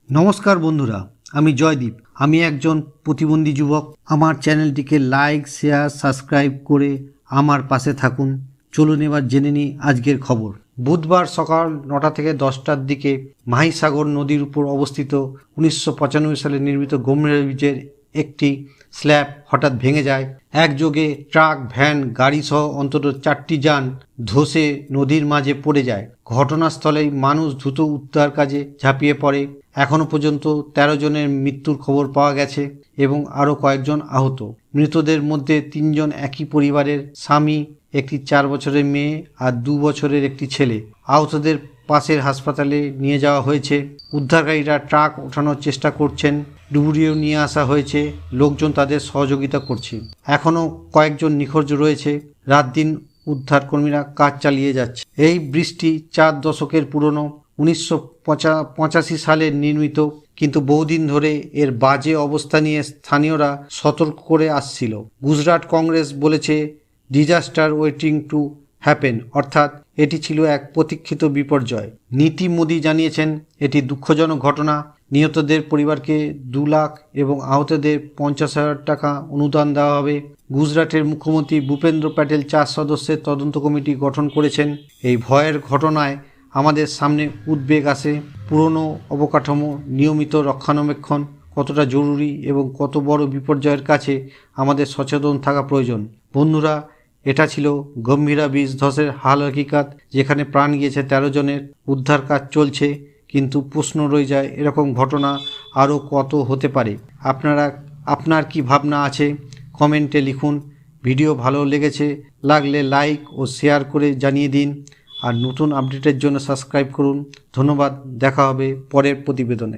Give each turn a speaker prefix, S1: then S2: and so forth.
S1: নমস্কার বন্ধুরা, আমি জয়দীপ। আমি একজন প্রতিবন্ধী যুবক। আমার চ্যানেলটিকে লাইক, শেয়ার, সাবস্ক্রাইব করে আমার পাশে থাকুন। চলুন এবার জেনে নিই আজকের খবর। বুধবার সকাল 9টা থেকে 10টার দিকে মাহিসাগর নদীর উপর অবস্থিত 1995 সালে নির্মিত গম্ভীরা ব্রিজের একটি স্ল্যাব হঠাৎ ভেঙে যায়। একযোগে ট্রাক, ভ্যান, গাড়ি সহ অন্তত 4টি যান ধসে নদীর মাঝে পড়ে যায়। ঘটনাস্থলেই মানুষ দ্রুত উদ্ধার কাজে ঝাঁপিয়ে পড়ে। এখনও পর্যন্ত 13 জনের মৃত্যুর খবর পাওয়া গেছে এবং আরও কয়েকজন আহত। মৃতদের মধ্যে 3 জন একই পরিবারের, স্বামী, একটি 4 বছরের মেয়ে আর 2 বছরের একটি ছেলে। আহতদের পাশের হাসপাতালে নিয়ে যাওয়া হয়েছে। উদ্ধারকারীরা ট্রাক ওঠানোর চেষ্টা করছেন। ডুবুরিও নিয়ে আসা হয়েছে। লোকজন তাদের সহযোগিতা করছে। এখনও কয়েকজন নিখোঁজ রয়েছে। রাত দিন উদ্ধারকর্মীরা কাজ চালিয়ে যাচ্ছে। এই ব্রিজটি 4 দশকের পুরনো। 1985 সালে নির্মিত, কিন্তু বহুদিন ধরে এর বাজে অবস্থা নিয়ে স্থানীয়রা সতর্ক করে আসছিল। গুজরাট কংগ্রেস বলেছে ডিজাস্টার ওয়েটিং টু হ্যাপেন, অর্থাৎ এটি ছিল এক প্রতীক্ষিত বিপর্যয়। নীতি মোদি জানিয়েছেন এটি দুঃখজনক ঘটনা। নিহতদের পরিবারকে 2 লাখ এবং আহতদের 50,000 টাকা অনুদান দেওয়া হবে। গুজরাটের মুখ্যমন্ত্রী ভূপেন্দ্র প্যাটেল 4 সদস্যের তদন্ত কমিটি গঠন করেছেন। এই ভয়ের ঘটনায় আমাদের সামনে উদ্বেগ আসে। পুরনো অবকাঠামো নিয়মিত রক্ষণাবেক্ষণ কতটা জরুরি এবং কত বড় বিপর্যয়ের কাছে আমাদের সচেতন থাকা প্রয়োজন। বন্ধুরা, এটা ছিল গম্ভীরা ব্রিজ ধসের হাল হকিকত, যেখানে প্রাণ গিয়েছে 13 জনের। উদ্ধার কাজ চলছে, কিন্তু প্রশ্ন রয়ে যায় এরকম ঘটনা আরও কত হতে পারে। আপনার কি ভাবনা আছে কমেন্টে লিখুন। ভিডিও ভালো লাগলে লাইক ও শেয়ার করে জানিয়ে দিন। আর নতুন আপডেটের জন্য সাবস্ক্রাইব করুন। ধন্যবাদ। দেখা হবে পরের প্রতিবেদনে।